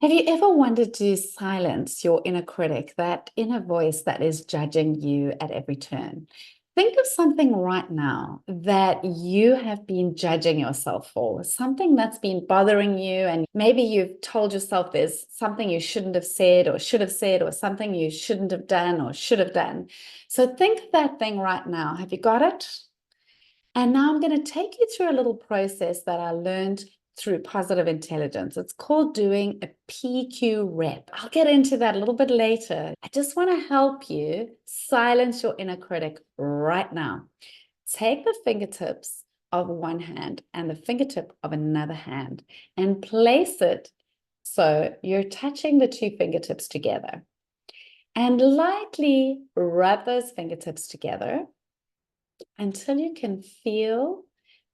Have you ever wanted to silence your inner critic, that inner voice that is judging you at every turn? Think of something right now that you have been judging yourself for, something that's been bothering you, and maybe you've told yourself there's something you shouldn't have said, or should have said, or something you shouldn't have done, or should have done. So think of that thing right now. Have you got it? And now I'm going to take you through a little process that I learned through positive intelligence. It's called doing a PQ rep. I'll get into that a little bit later. I just want to help you silence your inner critic right now. Take the fingertips of one hand and the fingertip of another hand and place it so you're touching the two fingertips together. And lightly rub those fingertips together until you can feel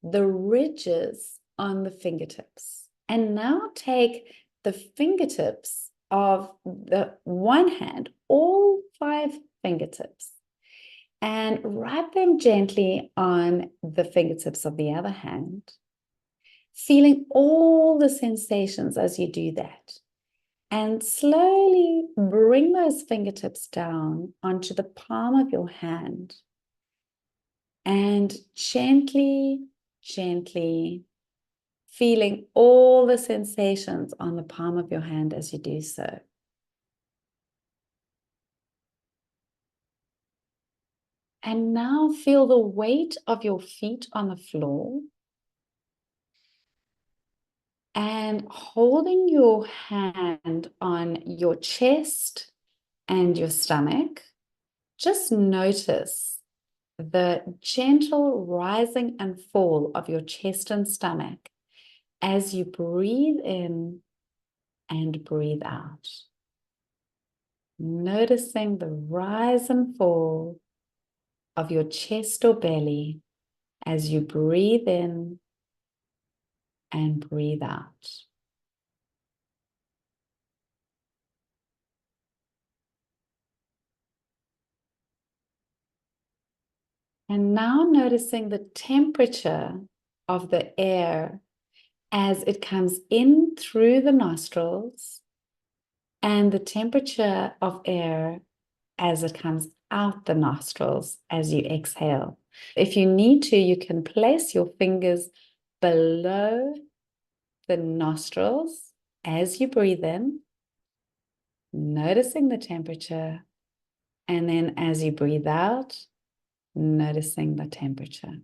the ridges on the fingertips. And now take the fingertips of the one hand, all 5 fingertips, and rub them gently on the fingertips of the other hand, feeling all the sensations as you do that. And slowly bring those fingertips down onto the palm of your hand. And gently, gently feeling all the sensations on the palm of your hand as you do so. And now feel the weight of your feet on the floor. And holding your hand on your chest and your stomach, just notice the gentle rising and fall of your chest and stomach as you breathe in and breathe out. Noticing the rise and fall of your chest or belly as you breathe in and breathe out. And now noticing the temperature of the air as it comes in through the nostrils and the temperature of air as it comes out the nostrils as you exhale. If you need to, you can place your fingers below the nostrils as you breathe in, noticing the temperature, and then as you breathe out, noticing the temperature.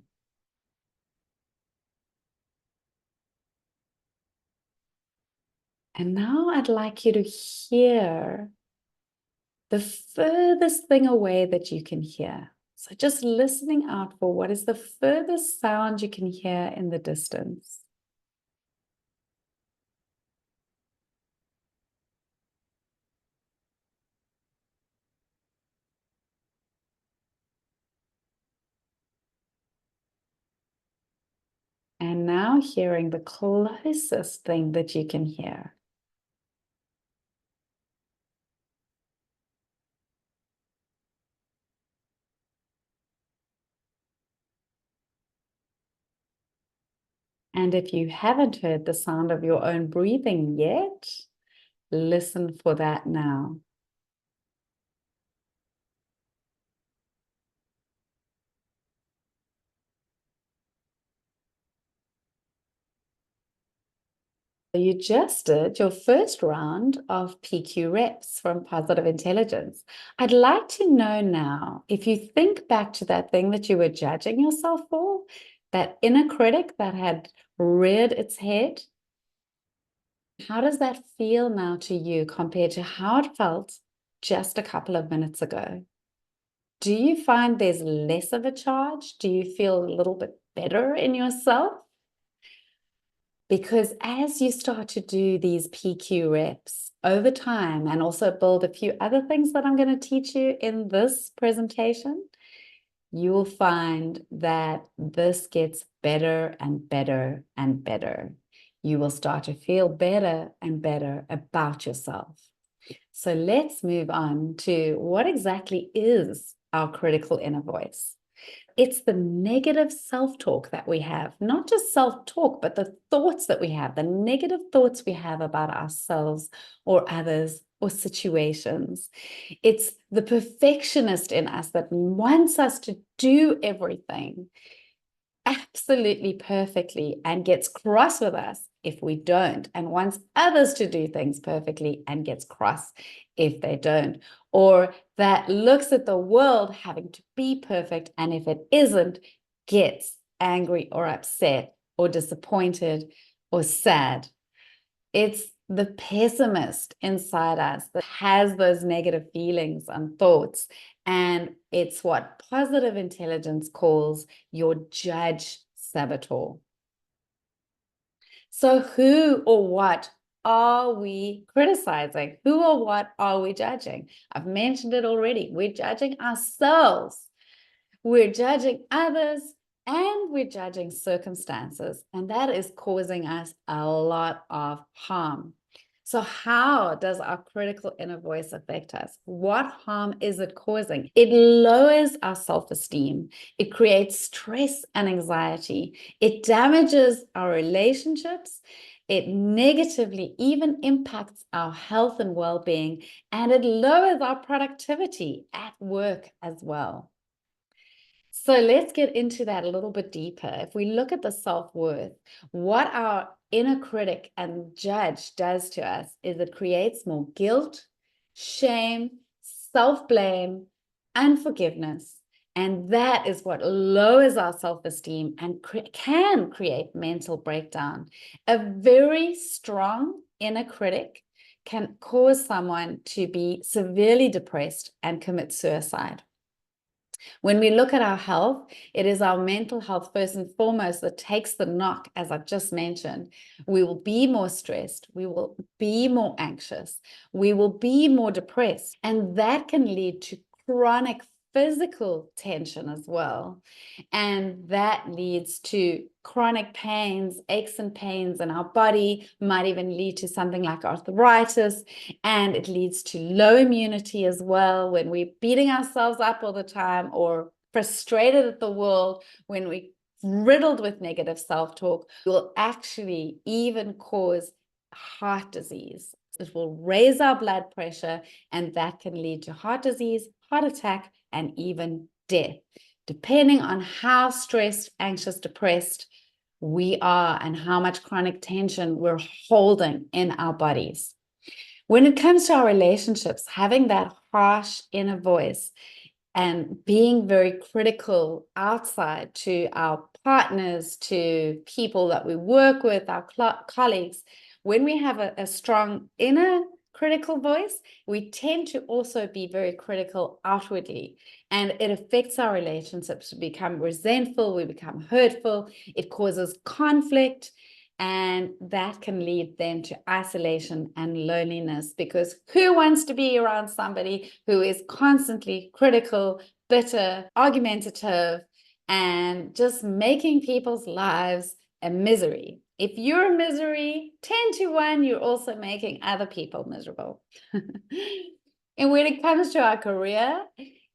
And now I'd like you to hear the furthest thing away that you can hear. So just listening out for what is the furthest sound you can hear in the distance. And now hearing the closest thing that you can hear. And if you haven't heard the sound of your own breathing yet, listen for that now. You just did your first round of PQ reps from Positive Intelligence. I'd like to know now, if you think back to that thing that you were judging yourself for, that inner critic that had reared its head, how does that feel now to you compared to how it felt just a couple of minutes ago? Do you find there's less of a charge? Do you feel a little bit better in yourself? Because as you start to do these PQ reps over time and also build a few other things that I'm going to teach you in this presentation, you will find that this gets better and better and better. You will start to feel better and better about yourself. So let's move on to what exactly is our critical inner voice. It's the negative self-talk that we have, not just self-talk, but the thoughts that we have, the negative thoughts we have about ourselves or others or situations. It's the perfectionist in us that wants us to do everything absolutely perfectly and gets cross with us if we don't, and wants others to do things perfectly and gets cross if they don't, or that looks at the world having to be perfect, and if it isn't, gets angry or upset or disappointed or sad. It's the pessimist inside us that has those negative feelings and thoughts. And it's what positive intelligence calls your judge saboteur. So, who or what are we criticizing? Who or what are we judging? I've mentioned it already. We're judging ourselves, we're judging others, and we're judging circumstances. And that is causing us a lot of harm. So how does our critical inner voice affect us? What harm is it causing? It lowers our self-esteem. It creates stress and anxiety. It damages our relationships. It negatively even impacts our health and well-being, and it lowers our productivity at work as well. So let's get into that a little bit deeper. If we look at the self-worth, what our inner critic and judge does to us is it creates more guilt, shame, self-blame, unforgiveness. And that is what lowers our self-esteem and can create mental breakdown. A very strong inner critic can cause someone to be severely depressed and commit suicide. When we look at our health, it is our mental health first and foremost that takes the knock, as I've just mentioned. We will be more stressed, we will be more anxious, we will be more depressed, and that can lead to chronic physical tension as well. And that leads to chronic pains, aches and pains in our body, might even lead to something like arthritis, and it leads to low immunity as well when we're beating ourselves up all the time or frustrated at the world, when we're riddled with negative self-talk. It will actually even cause heart disease. It will raise our blood pressure, and that can lead to heart disease, heart attack, and even death, depending on how stressed, anxious, depressed we are and how much chronic tension we're holding in our bodies. When it comes to our relationships, having that harsh inner voice and being very critical outside to our partners, to people that we work with, our colleagues, when we have a strong inner critical voice, we tend to also be very critical outwardly, and it affects our relationships. We become resentful, we become hurtful, it causes conflict, and that can lead then to isolation and loneliness, because who wants to be around somebody who is constantly critical, bitter, argumentative, and just making people's lives a misery? If you're a misery, 10 to 1, you're also making other people miserable. And when it comes to our career,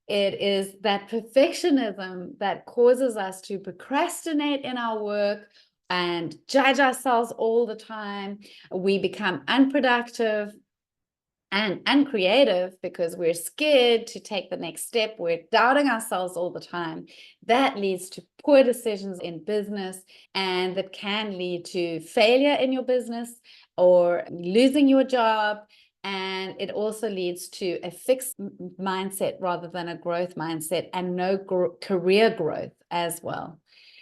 it is that perfectionism that causes us to procrastinate in our work and judge ourselves all the time. We become unproductive and uncreative because we're scared to take the next step. We're doubting ourselves all the time. That leads to poor decisions in business, and that can lead to failure in your business or losing your job. And it also leads to a fixed mindset rather than a growth mindset, and no career growth as well.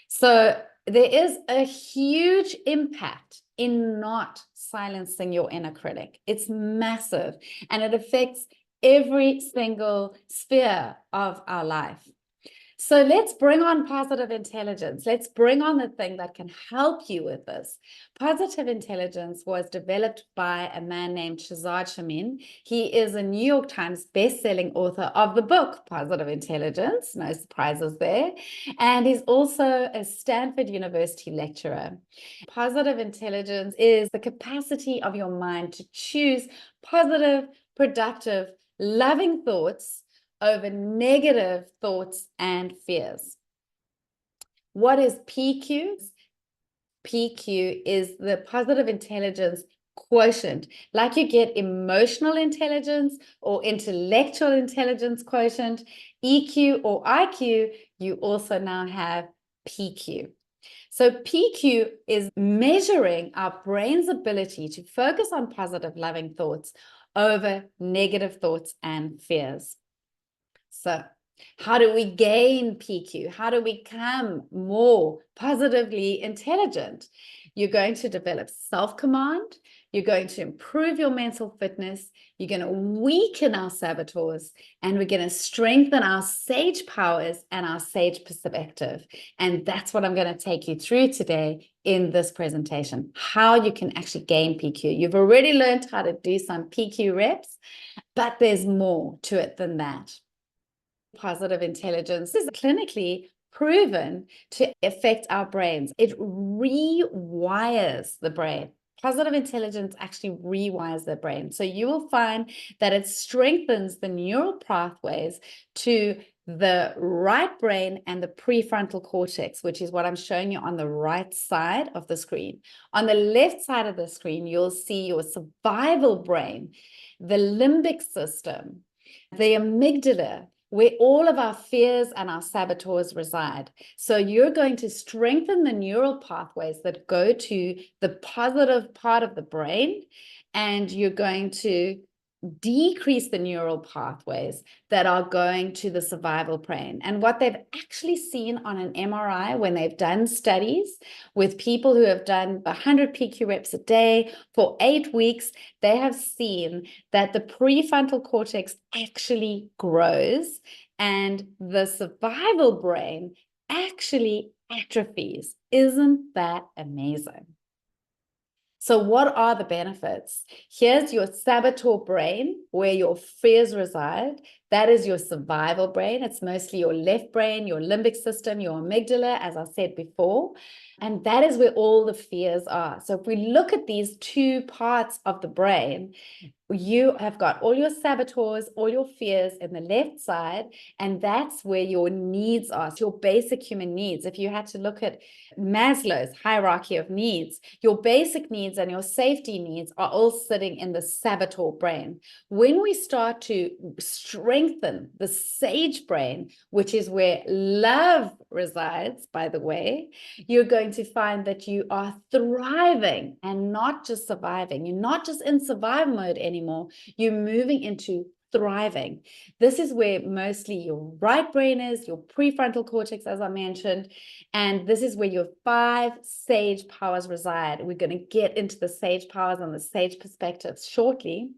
So there is a huge impact in not silencing your inner critic. It's massive, and it affects every single sphere of our life. So let's bring on positive intelligence. Let's bring on the thing that can help you with this. Positive intelligence was developed by a man named Shazad Shamin. He is a New York Times best-selling author of the book Positive Intelligence. No surprises there. And he's also a Stanford University lecturer. Positive intelligence is the capacity of your mind to choose positive, productive, loving thoughts over negative thoughts and fears. What is PQ? PQ is the positive intelligence quotient. Like you get emotional intelligence or intellectual intelligence quotient, EQ or IQ, you also now have PQ. So PQ is measuring our brain's ability to focus on positive, loving thoughts over negative thoughts and fears. So how do we gain PQ? How do we become more positively intelligent? You're going to develop self-command. You're going to improve your mental fitness. You're going to weaken our saboteurs, and we're going to strengthen our sage powers and our sage perspective. And that's what I'm going to take you through today in this presentation, how you can actually gain PQ. You've already learned how to do some PQ reps, but there's more to it than that. Positive intelligence is clinically proven to affect our brains. It rewires the brain. Positive intelligence actually rewires the brain. So you will find that it strengthens the neural pathways to the right brain and the prefrontal cortex, which is what I'm showing you on the right side of the screen. On the left side of the screen, you'll see your survival brain, the limbic system, the amygdala, where all of our fears and our saboteurs reside. So you're going to strengthen the neural pathways that go to the positive part of the brain, and you're going to decrease the neural pathways that are going to the survival brain. And what they've actually seen on an MRI when they've done studies with people who have done 100 PQ reps a day for 8 weeks, they have seen that the prefrontal cortex actually grows and the survival brain actually atrophies. Isn't that amazing? So what are the benefits? Here's your saboteur brain, where your fears reside. That is your survival brain. It's mostly your left brain, your limbic system, your amygdala, as I said before. And that is where all the fears are. So if we look at these two parts of the brain, you have got all your saboteurs, all your fears in the left side, and that's where your needs are, so your basic human needs. If you had to look at Maslow's hierarchy of needs, your basic needs and your safety needs are all sitting in the saboteur brain. When we start to strengthen the sage brain, which is where love resides, by the way, you're going to find that you are thriving and not just surviving. You're not just in survival mode anymore. You're moving into thriving. This is where mostly your right brain is, your prefrontal cortex, as I mentioned, and this is where your 5 sage powers reside. We're going to get into the sage powers and the sage perspectives shortly.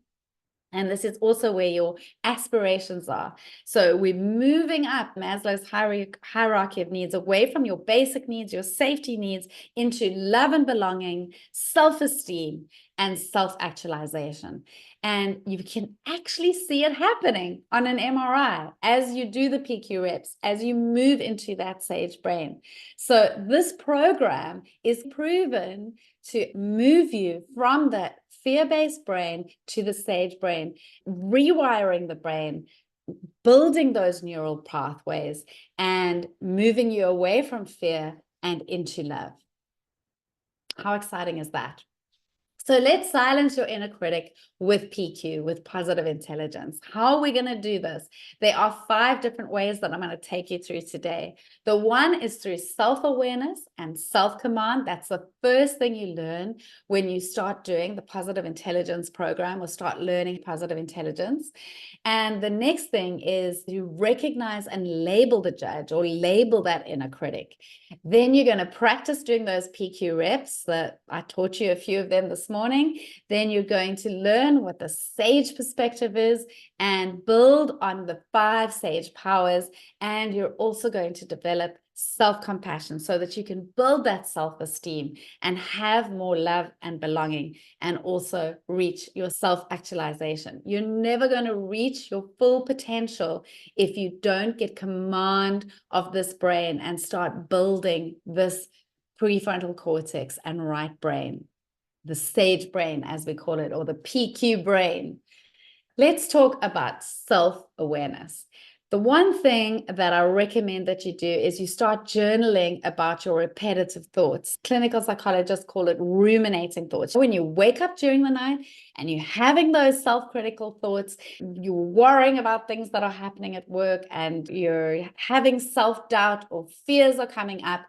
And this is also where your aspirations are. So we're moving up Maslow's hierarchy of needs away from your basic needs, your safety needs, into love and belonging, self-esteem, and self-actualization. And you can actually see it happening on an MRI as you do the PQ reps, as you move into that sage brain. So this program is proven to move you from that fear-based brain to the sage brain, rewiring the brain, building those neural pathways, and moving you away from fear and into love. How exciting is that? So let's silence your inner critic with PQ, with positive intelligence. How are we going to do this? There are 5 different ways that I'm going to take you through today. The one is through self-awareness and self-command. That's the first thing you learn when you start doing the positive intelligence program or start learning positive intelligence. And the next thing is to recognize and label the judge or label that inner critic. Then you're going to practice doing those PQ reps that I taught you a few of them this morning. Then you're going to learn what the sage perspective is and build on the 5 sage powers. And you're also going to develop self-compassion so that you can build that self-esteem and have more love and belonging, and also reach your self-actualization. You're never going to reach your full potential if you don't get command of this brain and start building this prefrontal cortex and right brain, the sage brain, as we call it, or the PQ brain. Let's talk about self-awareness. The one thing that I recommend that you do is you start journaling about your repetitive thoughts. Clinical psychologists call it ruminating thoughts. When you wake up during the night and you're having those self-critical thoughts, you're worrying about things that are happening at work and you're having self-doubt or fears are coming up,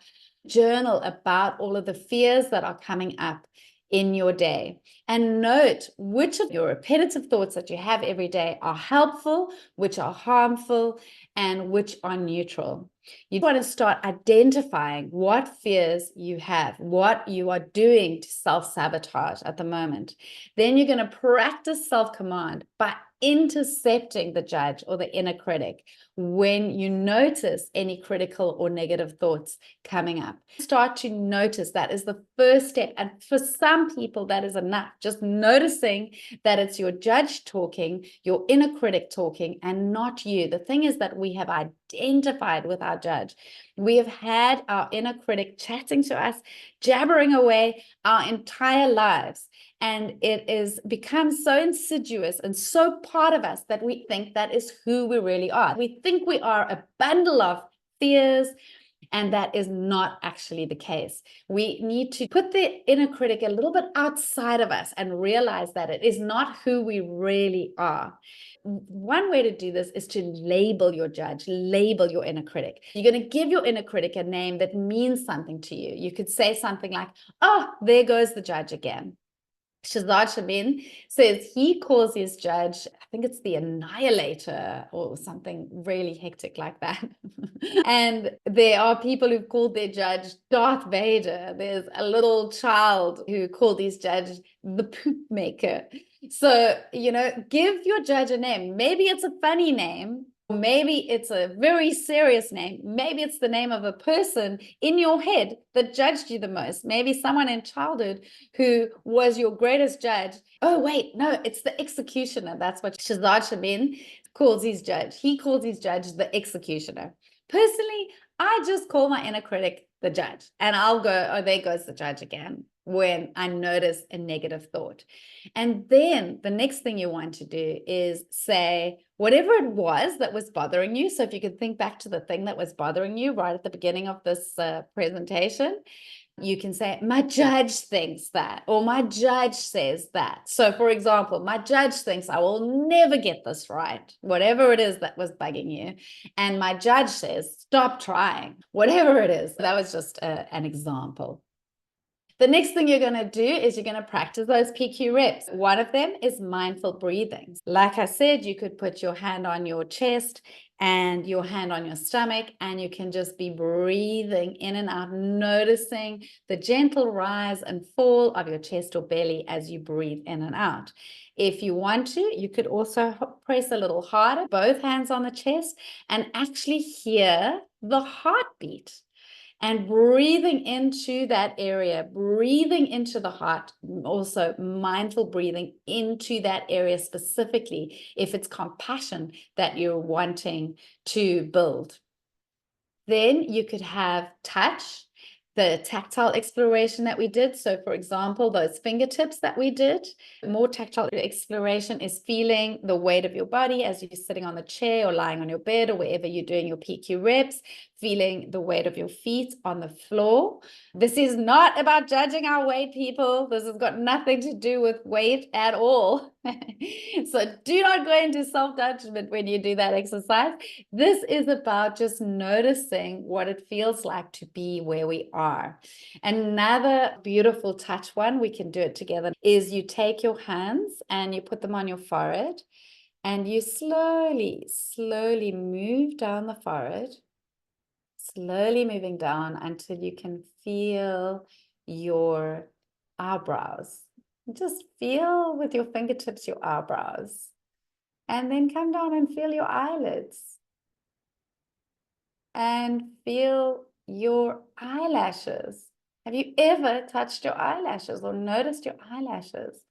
journal about all of the fears that are coming up in your day, and note which of your repetitive thoughts that you have every day are helpful, which are harmful, and which are neutral. You want to start identifying what fears you have, what you are doing to self-sabotage at the moment. Then you're going to practice self-command by intercepting the judge or the inner critic when you notice any critical or negative thoughts coming up. Start to notice. That is the first step. And for some people, that is enough. Just noticing that it's your judge talking, your inner critic talking, and not you. The thing is that we have identified with our judge. We have had our inner critic chatting to us, jabbering away our entire lives. And it is become so insidious and so part of us that we think that is who we really are. We think we are a bundle of fears, and that is not actually the case. We need to put the inner critic a little bit outside of us and realize that it is not who we really are. One way to do this is to label your judge, label your inner critic. You're going to give your inner critic a name that means something to you. You could say something like, oh, there goes the judge again. Shazad Shabin says he calls his judge, I think it's the Annihilator or something really hectic like that. And there are people who've called their judge Darth Vader. There's a little child who called his judge the Poop Maker. So, give your judge a name. Maybe it's a funny name. Maybe it's a very serious name. Maybe it's the name of a person in your head that judged you the most. Maybe someone in childhood who was your greatest judge. Oh, wait, no, it's the executioner. That's what Shazad Shabin calls his judge. He calls his judge the executioner. Personally, I just call my inner critic the judge, and I'll go, oh, there goes the judge again, when I notice a negative thought. And then the next thing you want to do is say whatever it was that was bothering you. So if you could think back to the thing that was bothering you right at the beginning of this presentation, you can say, my judge thinks that, or my judge says that. So for example, my judge thinks I will never get this right, whatever it is that was bugging you. And my judge says, stop trying, whatever it is. That was just an example. The next thing you're going to do is you're going to practice those PQ reps. One of them is mindful breathing. Like I said, you could put your hand on your chest and your hand on your stomach, and you can just be breathing in and out, noticing the gentle rise and fall of your chest or belly as you breathe in and out. If you want to, you could also press a little harder, both hands on the chest, and actually hear the heartbeat. And breathing into that area, breathing into the heart, also mindful breathing into that area specifically, if it's compassion that you're wanting to build. Then you could have touch, the tactile exploration that we did. So for example, those fingertips that we did, more tactile exploration is feeling the weight of your body as you're sitting on the chair or lying on your bed or wherever you're doing your PQ reps, feeling the weight of your feet on the floor. This is not about judging our weight, people. This has got nothing to do with weight at all. So do not go into self-judgment when you do that exercise. This is about just noticing what it feels like to be where we are. Another beautiful touch one, we can do it together, is you take your hands and you put them on your forehead and you slowly, slowly move down the forehead, slowly moving down until you can feel your eyebrows. Just feel with your fingertips your eyebrows, and then come down and feel your eyelids and feel your eyelashes. Have you ever touched your eyelashes or noticed your eyelashes?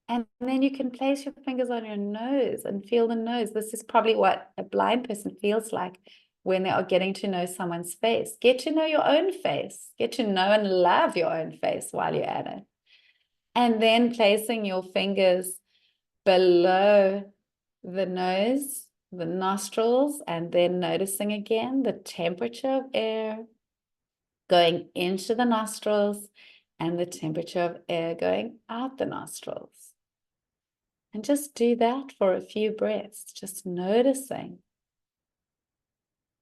And then you can place your fingers on your nose and feel the nose. This is probably what a blind person feels like when they are getting to know someone's face. Get to know your own face. Get to know and love your own face while you're at it. And then placing your fingers below the nose, the nostrils, and then noticing again the temperature of air going into the nostrils and the temperature of air going out the nostrils. And just do that for a few breaths, just noticing,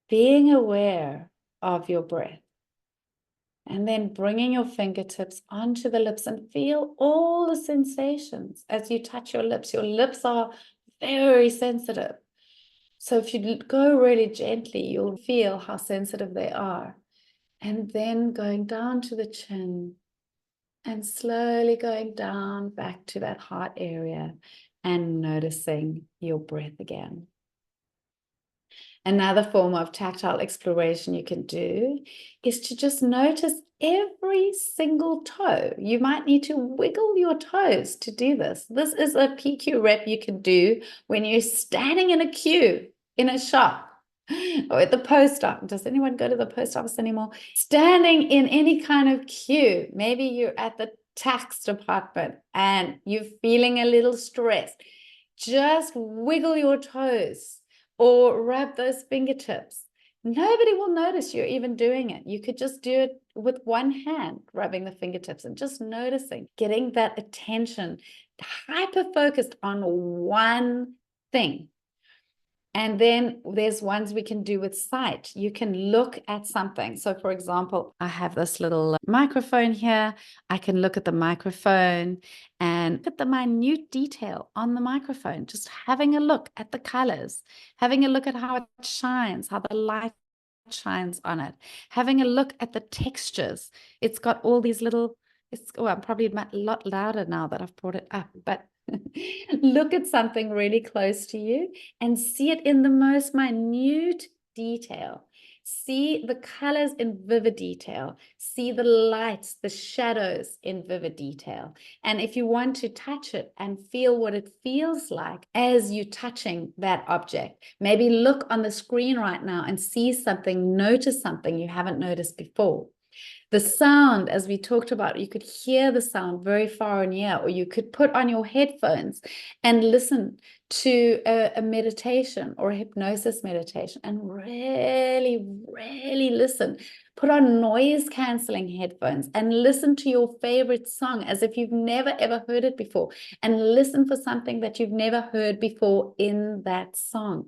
being aware of your breath. And then bringing your fingertips onto the lips and feel all the sensations as you touch your lips. Your lips are very sensitive. So if you go really gently, you'll feel how sensitive they are. And then going down to the chin and slowly going down back to that heart area and noticing your breath again. Another form of tactile exploration you can do is to just notice every single toe. You might need to wiggle your toes to do this. This is a PQ rep you can do when you're standing in a queue in a shop or at the post office. Does anyone go to the post office anymore? Standing in any kind of queue. Maybe you're at the tax department and you're feeling a little stressed. Just wiggle your toes or rub those fingertips. Nobody will notice you're even doing it. You could just do it with one hand, rubbing the fingertips and just noticing, getting that attention, hyper-focused on one thing. And then there's ones we can do with sight. You can look at something. So for example, I have this little microphone here. I can look at the microphone and look at the minute detail on the microphone, just having a look at the colors, having a look at how it shines, how the light shines on it, having a look at the textures. It's got all these little, I'm probably a lot louder now that I've brought it up, but look at something really close to you and see it in the most minute detail. See the colors in vivid detail. See the lights, the shadows in vivid detail. And if you want to touch it and feel what it feels like as you're touching that object, maybe look on the screen right now and see something, notice something you haven't noticed before. The sound, as we talked about, you could hear the sound very far and near, or you could put on your headphones and listen to a meditation or a hypnosis meditation and really, really listen. Put on noise canceling headphones and listen to your favorite song as if you've never ever heard it before, and listen for something that you've never heard before in that song.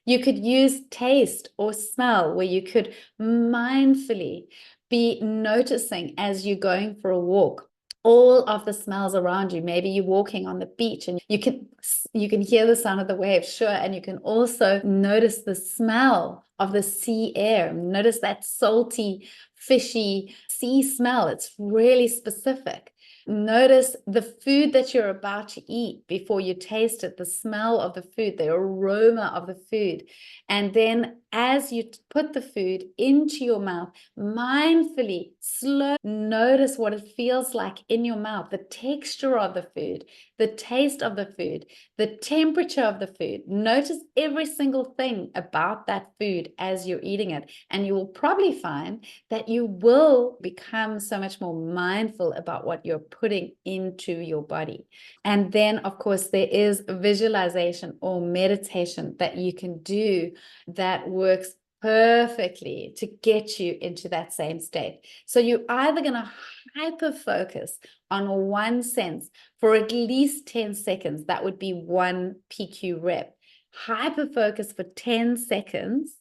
You could use taste or smell, where you could mindfully be noticing as you're going for a walk all of the smells around you. Maybe you're walking on the beach and you can hear the sound of the waves, sure, and you can also notice the smell of the sea air. Notice that salty, fishy sea smell. It's really specific. Notice the food that you're about to eat before you taste it, the smell of the food, the aroma of the food. And then as you put the food into your mouth, mindfully, slow, notice what it feels like in your mouth, the texture of the food, the taste of the food, the temperature of the food. Notice every single thing about that food as you're eating it. And you will probably find that you will become so much more mindful about what you're putting into your body. And then, of course, there is visualization or meditation that you can do that works perfectly to get you into that same state. So you're either going to hyper focus on one sense for at least 10 seconds. That would be one PQ rep. Hyper focus for 10 seconds,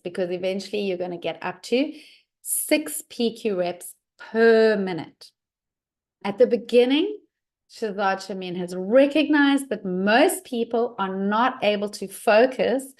because eventually you're going to get up to 6 PQ reps per minute. At the beginning, Shazad Shamin has recognized that most people are not able to focus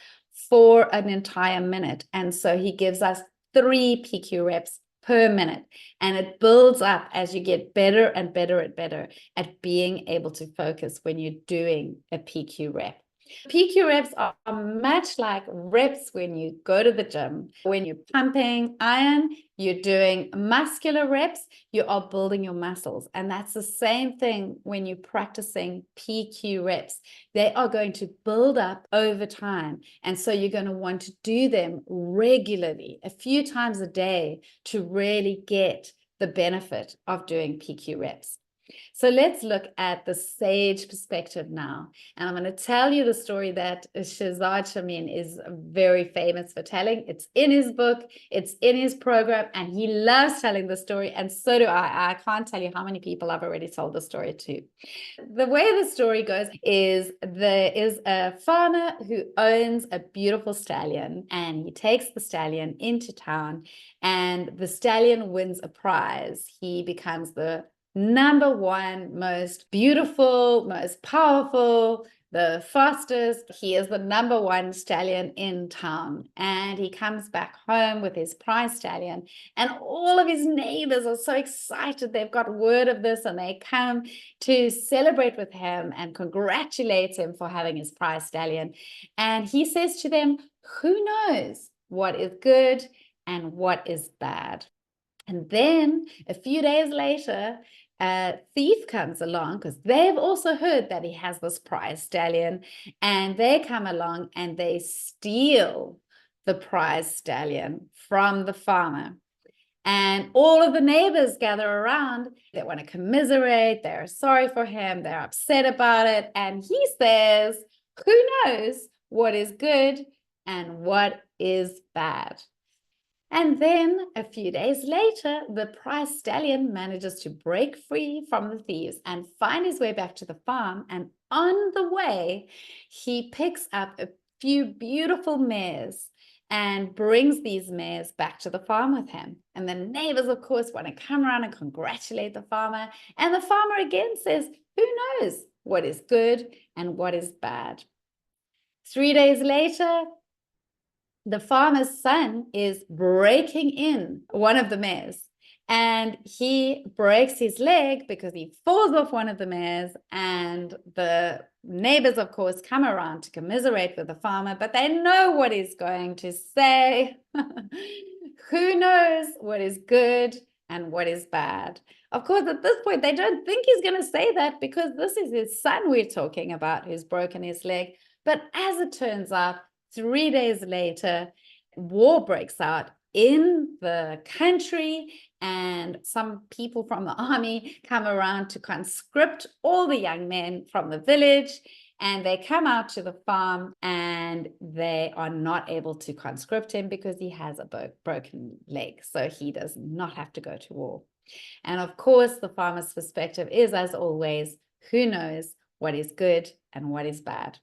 for an entire minute. And so he gives us 3 PQ reps per minute. And it builds up as you get better and better and better at being able to focus when you're doing a PQ rep. PQ reps are much like reps when you go to the gym. When you're pumping iron, you're doing muscular reps, you are building your muscles. And that's the same thing when you're practicing PQ reps. They are going to build up over time. And so you're going to want to do them regularly, a few times a day, to really get the benefit of doing PQ reps. So let's look at the sage perspective now. And I'm going to tell you the story that Shazad Shamin is very famous for telling. It's in his book, it's in his program, and he loves telling the story. And so do I. I can't tell you how many people I've already told the story to. The way the story goes is there is a farmer who owns a beautiful stallion, and he takes the stallion into town, and the stallion wins a prize. He becomes the number one most beautiful, most powerful, the fastest. He is the number one stallion in town. And he comes back home with his prize stallion. And all of his neighbors are so excited. They've got word of this and they come to celebrate with him and congratulate him for having his prize stallion. And he says to them, who knows what is good and what is bad? And then a few days later, a thief comes along because they've also heard that he has this prize stallion, and they come along and they steal the prize stallion from the farmer. And all of the neighbors gather around. They want to commiserate. They're sorry for him. They're upset about it. And he says, who knows what is good and what is bad? And then a few days later, the prize stallion manages to break free from the thieves and find his way back to the farm. And on the way, he picks up a few beautiful mares and brings these mares back to the farm with him. And the neighbors, of course, want to come around and congratulate the farmer. And the farmer again says, who knows what is good and what is bad? 3 days later, the farmer's son is breaking in one of the mares, and he breaks his leg because he falls off one of the mares, and the neighbors, of course, come around to commiserate with the farmer, but they know what he's going to say. Who knows what is good and what is bad? Of course, at this point, they don't think he's going to say that because this is his son we're talking about who's broken his leg. But as it turns out, 3 days later, war breaks out in the country, and some people from the army come around to conscript all the young men from the village, and they come out to the farm, and they are not able to conscript him because he has a broken leg, so he does not have to go to war. And of course, the farmer's perspective is, as always, who knows what is good and what is bad?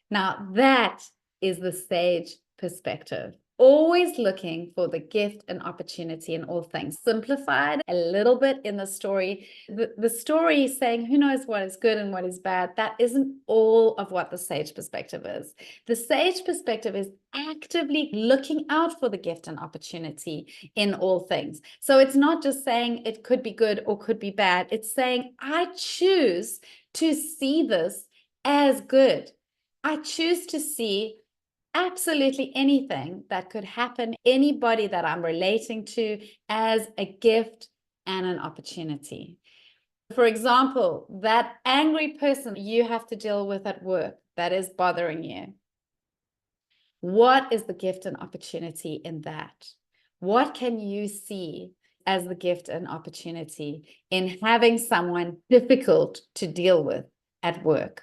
Now, that is the sage perspective. Always looking for the gift and opportunity in all things. Simplified a little bit in the story. The story is saying, who knows what is good and what is bad? That isn't all of what the sage perspective is. The sage perspective is actively looking out for the gift and opportunity in all things. So it's not just saying it could be good or could be bad. It's saying, I choose to see this as good. I choose to see absolutely anything that could happen, anybody that I'm relating to, as a gift and an opportunity. For example, that angry person you have to deal with at work that is bothering you. What is the gift and opportunity in that? What can you see as the gift and opportunity in having someone difficult to deal with at work?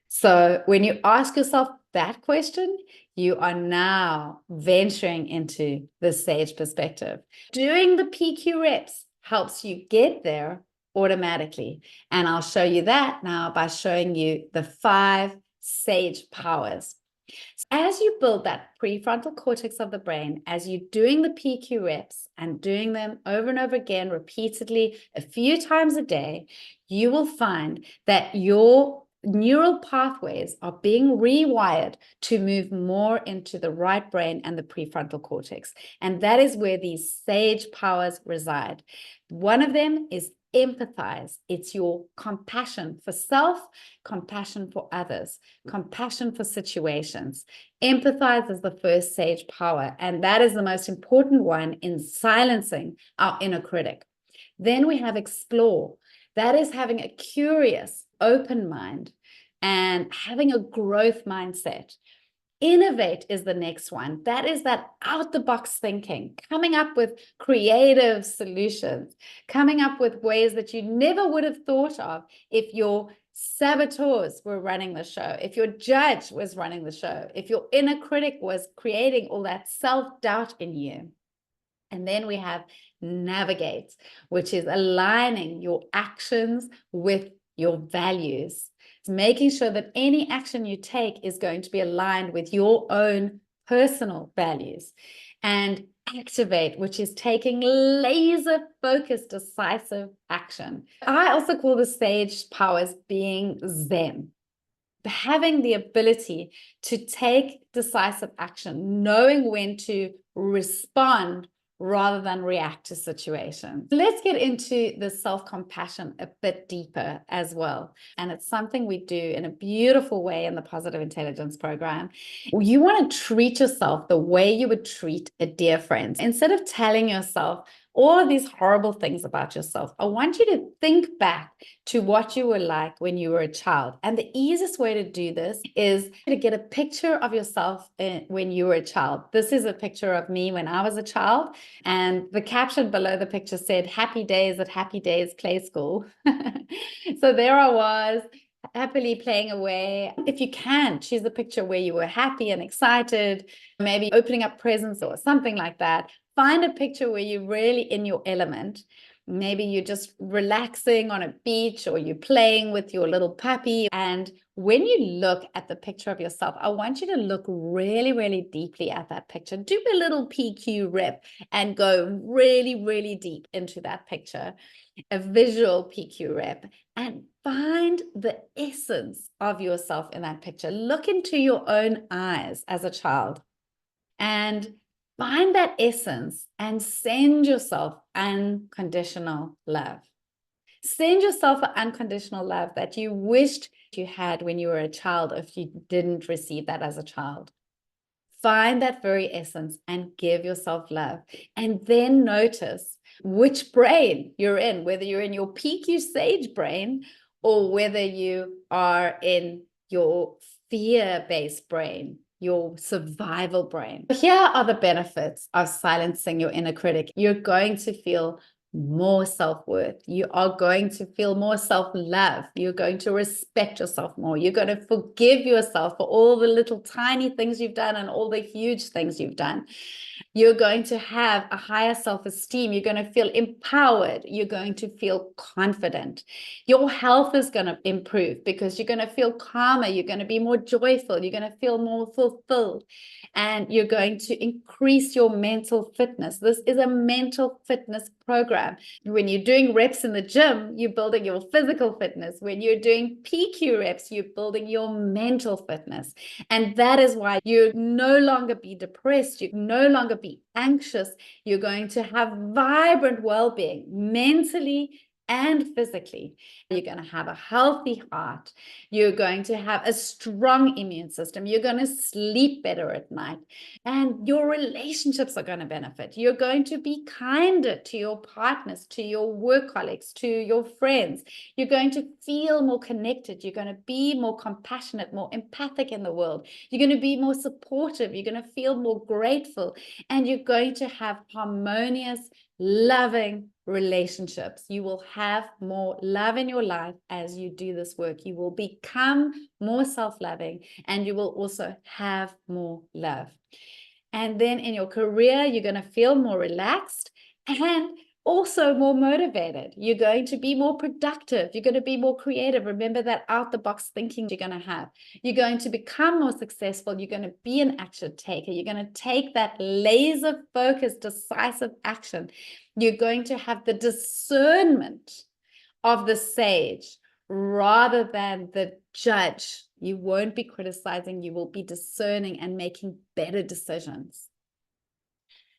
So when you ask yourself that question, you are now venturing into the sage perspective. Doing the PQ reps helps you get there automatically. And I'll show you that now by showing you the 5 sage powers. As you build that prefrontal cortex of the brain, as you're doing the PQ reps and doing them over and over again, repeatedly, a few times a day, you will find that your neural pathways are being rewired to move more into the right brain and the prefrontal cortex. And that is where these sage powers reside. One of them is empathize. It's your compassion for self, compassion for others, compassion for situations. Empathize is the first sage power, and that is the most important one in silencing our inner critic. Then we have explore. That is having a curious, open mind and having a growth mindset. Innovate is the next one. That is that out the box thinking, coming up with creative solutions, coming up with ways that you never would have thought of if your saboteurs were running the show, if your judge was running the show, if your inner critic was creating all that self-doubt in you. And then we have navigate, which is aligning your actions with your values. It's making sure that any action you take is going to be aligned with your own personal values. And activate, which is taking laser focused, decisive action. I also call the sage powers being Zen. Having the ability to take decisive action, knowing when to respond rather than react to situations. Let's get into the self-compassion a bit deeper as well. And it's something we do in a beautiful way in the Positive Intelligence program. You want to treat yourself the way you would treat a dear friend. Instead of telling yourself all of these horrible things about yourself, I want you to think back to what you were like when you were a child. And the easiest way to do this is to get a picture of yourself when you were a child. This is a picture of me when I was a child. And the caption below the picture said, "Happy days at Happy Days Play School." So there I was, happily playing away. If you can, choose a picture where you were happy and excited, maybe opening up presents or something like that. Find a picture where you're really in your element. Maybe you're just relaxing on a beach or you're playing with your little puppy. And when you look at the picture of yourself, I want you to look really, really deeply at that picture. Do a little PQ rep and go really, really deep into that picture, a visual PQ rep, and find the essence of yourself in that picture. Look into your own eyes as a child and find that essence and send yourself unconditional love. Send yourself an unconditional love that you wished you had when you were a child if you didn't receive that as a child. Find that very essence and give yourself love. And then notice which brain you're in, whether you're in your PQ sage brain or whether you are in your fear-based brain, your survival brain. Here are the benefits of silencing your inner critic. You're going to feel more self-worth. You are going to feel more self-love. You're going to respect yourself more. You're going to forgive yourself for all the little tiny things you've done and all the huge things you've done. You're going to have a higher self-esteem. You're going to feel empowered. You're going to feel confident. Your health is going to improve because you're going to feel calmer. You're going to be more joyful. You're going to feel more fulfilled. And you're going to increase your mental fitness. This is a mental fitness program. When you're doing reps in the gym, you're building your physical fitness. When you're doing PQ reps, you're building your mental fitness. And that is why you no longer be depressed. You no longer be anxious. You're going to have vibrant well-being mentally and physically. You're going to have a healthy heart. You're going to have a strong immune system. You're going to sleep better at night. And your relationships are going to benefit. You're going to be kinder to your partners, to your work colleagues, to your friends. You're going to feel more connected. You're going to be more compassionate, more empathic in the world. You're going to be more supportive. You're going to feel more grateful. And you're going to have harmonious, loving relationships. You will have more love in your life as you do this work. You will become more self-loving and you will also have more love. And then in your career, you're going to feel more relaxed and also more motivated. You're going to be more productive. You're going to be more creative. Remember that out the box thinking you're going to have. You're going to become more successful. You're going to be an action taker. You're going to take that laser focused, decisive action. You're going to have the discernment of the sage rather than the judge. You won't be criticizing. You will be discerning and making better decisions.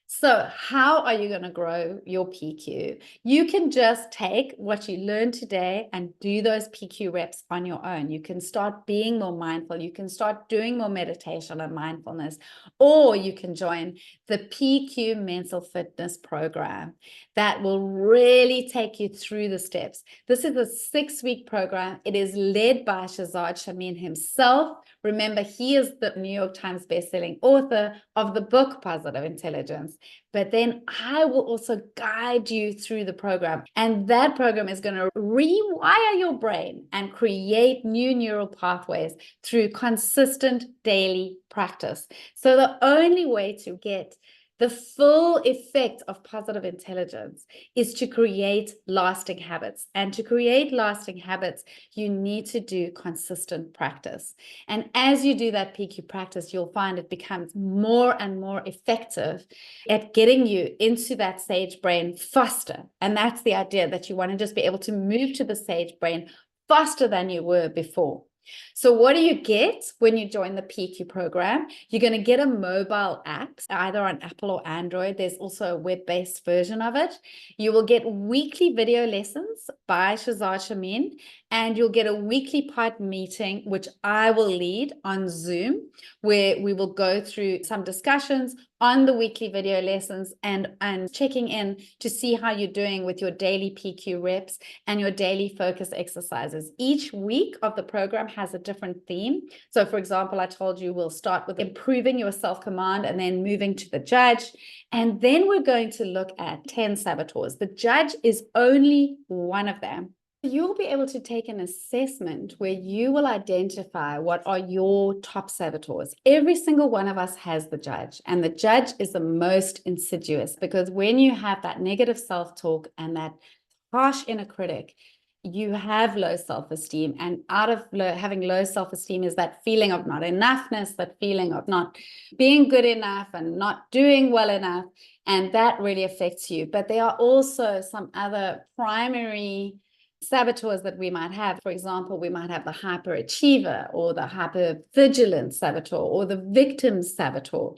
So how are you going to grow your PQ? You can just take what you learned today and do those PQ reps on your own. You can start being more mindful. You can start doing more meditation and mindfulness, or you can join the PQ Mental Fitness Program that will really take you through the steps. This is a 6-week program. It is led by Shazad Shamin himself. Remember, he is the New York Times bestselling author of the book Positive Intelligence. But then I will also guide you through the program. And that program is going to rewire your brain and create new neural pathways through consistent daily practice. So the only way to get the full effect of positive intelligence is to create lasting habits. And to create lasting habits, you need to do consistent practice. And as you do that PQ practice, you'll find it becomes more and more effective at getting you into that sage brain faster. And that's the idea, that you want to just be able to move to the sage brain faster than you were before. So what do you get when you join the PQ program? You're going to get a mobile app, either on Apple or Android. There's also a web-based version of it. You will get weekly video lessons by Shazad Shamin, and you'll get a weekly pod meeting, which I will lead on Zoom, where we will go through some discussions on the weekly video lessons and checking in to see how you're doing with your daily PQ reps and your daily focus exercises. Each week of the program has a different theme. So for example, I told you we'll start with improving your self-command and then moving to the judge. And then we're going to look at 10 saboteurs. The judge is only one of them. You'll be able to take an assessment where you will identify what are your top saboteurs. Every single one of us has the judge, and the judge is the most insidious, because when you have that negative self-talk and that harsh inner critic, you have low self-esteem, and out of having low self-esteem is that feeling of not enoughness, that feeling of not being good enough and not doing well enough, and that really affects you. But there are also some other primary saboteurs that we might have. For example, we might have the hyperachiever or the hypervigilant saboteur or the victim saboteur.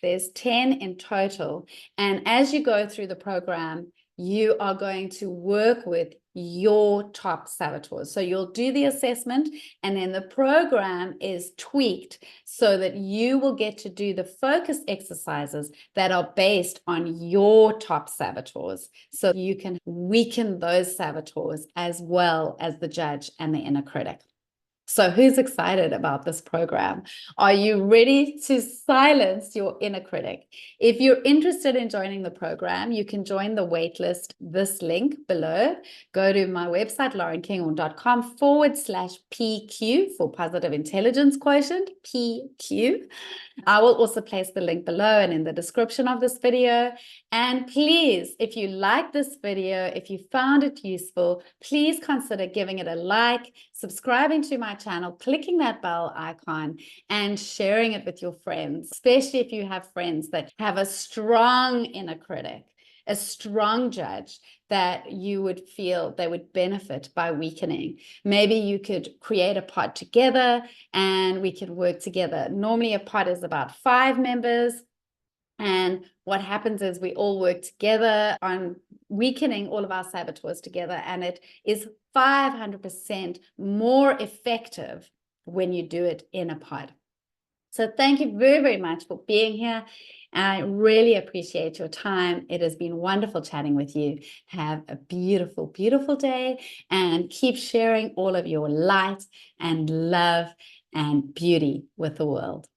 There's 10 in total. And as you go through the program, you are going to work with your top saboteurs. So you'll do the assessment, and then the program is tweaked so that you will get to do the focus exercises that are based on your top saboteurs. So you can weaken those saboteurs as well as the judge and the inner critic. So who's excited about this program? Are you ready to silence your inner critic? If you're interested in joining the program, you can join the waitlist, this link below. Go to my website, laurenkinghorn.com/PQ for Positive Intelligence Quotient, PQ. I will also place the link below and in the description of this video. And please, if you like this video, if you found it useful, please consider giving it a like, subscribing to my channel, clicking that bell icon, and sharing it with your friends, especially if you have friends that have a strong inner critic, a strong judge that you would feel they would benefit by weakening. Maybe you could create a pod together and we could work together. Normally a pod is about 5 members. And what happens is we all work together on weakening all of our saboteurs together. And it is 500% more effective when you do it in a pod. So thank you very, very much for being here. I really appreciate your time. It has been wonderful chatting with you. Have a beautiful, beautiful day, and keep sharing all of your light and love and beauty with the world.